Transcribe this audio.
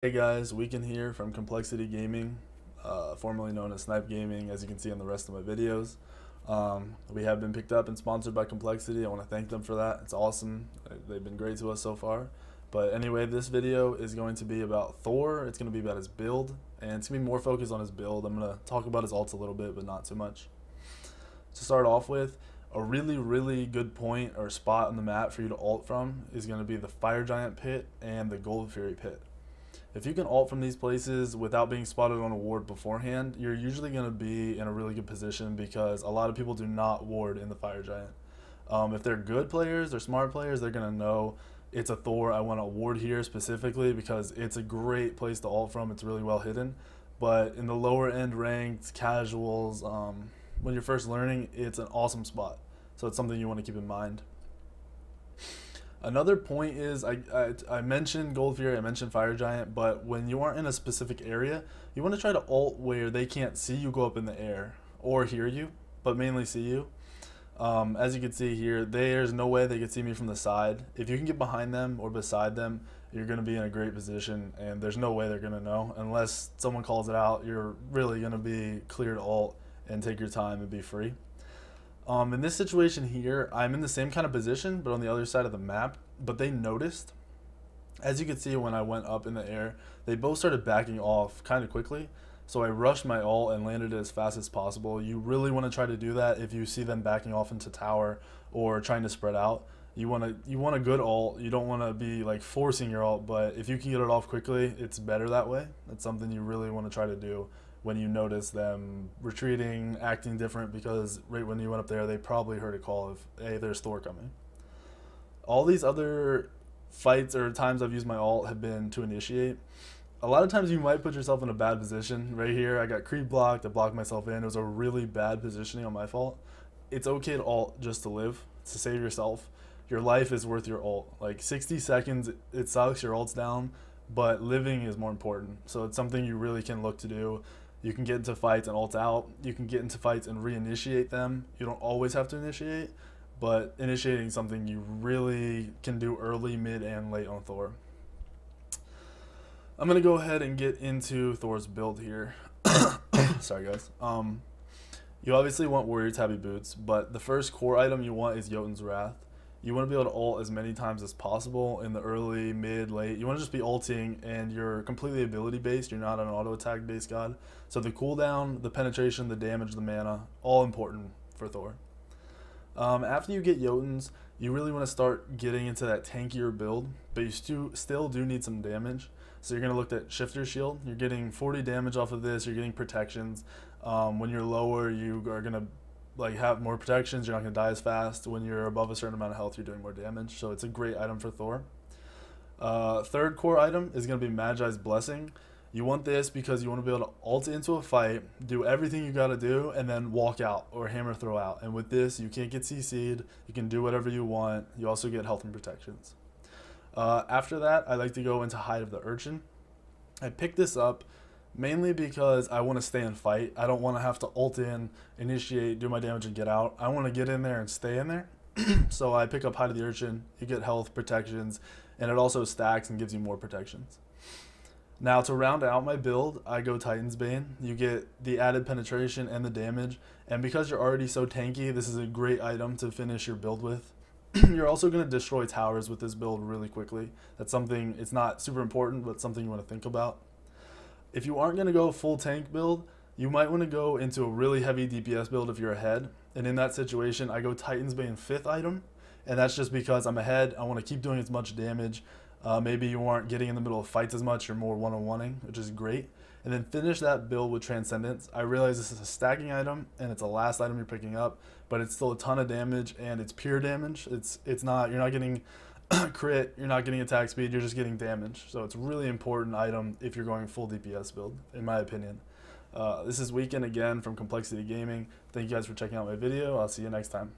Hey guys, Weekend here from Complexity Gaming, formerly known as Snipe Gaming, as you can see in the rest of my videos. We have been picked up and sponsored by Complexity. I want to thank them for that. It's awesome. They've been great to us so far. But anyway, this video is going to be about Thor. It's going to be about his build, and it's going to be more focused on his build. I'm going to talk about his ults a little bit, but not too much. To start off with, a really good point or spot on the map for you to ult from is going to be the Fire Giant pit and the Gold Fury pit. If you can ult from these places without being spotted on a ward beforehand, you're usually going to be in a really good position because a lot of people do not ward in the Fire Giant. If they're good players, they're smart players, they're going to know it's a Thor. I want to ward here specifically because it's a great place to ult from. It's really well hidden. But in the lower end ranked casuals, when you're first learning, it's an awesome spot. So it's something you want to keep in mind. Another point is I mentioned Gold Fury, I mentioned Fire Giant, but when you aren't in a specific area, you want to try to ult where they can't see you go up in the air or hear you, but mainly see you. As you can see here, there's no way they could see me from the side. If you can get behind them or beside them, you're going to be in a great position, and there's no way they're going to know. Unless someone calls it out, you're really going to be clear to ult and take your time and be free. In this situation here, I'm in the same kind of position, but on the other side of the map, but they noticed. As you can see, when I went up in the air, they both started backing off kind of quickly. So I rushed my ult and landed it as fast as possible. You really want to try to do that if you see them backing off into tower or trying to spread out. You want a good ult. You don't want to be like forcing your ult, but if you can get it off quickly, it's better that way. It's something you really want to try to do when you notice them retreating, acting different, because right when you went up there, they probably heard a call of, hey, there's Thor coming. All these other fights or times I've used my ult have been to initiate. A lot of times you might put yourself in a bad position. Right here, I got creep blocked, I blocked myself in. It was a really bad positioning on my fault. It's okay to ult just to live, to save yourself. Your life is worth your ult. Like 60 seconds, it sucks, your ult's down, but living is more important. So it's something you really can look to do. You can get into fights and ult out. You can get into fights and reinitiate them. You don't always have to initiate, but initiating something you really can do early, mid, and late on Thor. I'm going to go ahead and get into Thor's build here. Sorry, guys. You obviously want Warrior Tabby Boots, but the first core item you want is Jotun's Wrath. You want to be able to ult as many times as possible in the early, mid, late. You want to just be ulting, and you're completely ability based. You're not an auto attack based god. So the cooldown, the penetration, the damage, the mana, all important for Thor. After you get Jotuns, you really want to start getting into that tankier build, but you still do need some damage. So you're going to look at Shifter Shield. You're getting 40 damage off of this. You're getting protections. When you're lower, you are going to have more protections. You're not going to die as fast. When you're above a certain amount of health, you're doing more damage. So it's a great item for Thor. Third core item is going to be Magi's Blessing. You want this because you want to be able to ult into a fight, do everything you got to do, and then walk out or hammer throw out. And with this, you can't get CC'd. You can do whatever you want. You also get health and protections. After that, I like to go into Hide of the Urchin. I picked this up mainly because I want to stay and fight. I don't want to have to ult in, initiate, do my damage, and get out. I want to get in there and stay in there. So I pick up Hide of the Urchin. You get health, protections, and it also stacks and gives you more protections. Now to round out my build, I go Titan's Bane. You get the added penetration and the damage, and because you're already so tanky, this is a great item to finish your build with. You're also going to destroy towers with this build really quickly. That's something, it's not super important, but something you want to think about. If you aren't going to go full tank build, you might want to go into a really heavy DPS build if you're ahead. And in that situation, I go Titan's Bane 5th item, and that's just because I'm ahead. I want to keep doing as much damage. Maybe you aren't getting in the middle of fights as much, you're more one-on-one-ing, which is great. And then finish that build with Transcendence. I realize this is a stacking item, and it's the last item you're picking up, but it's still a ton of damage, and it's pure damage. It's not, you're not getting crit, you're not getting attack speed, you're just getting damage. So it's a really important item if you're going full DPS build, in my opinion. This is Weekend again from Complexity Gaming. Thank you guys for checking out my video. I'll see you next time.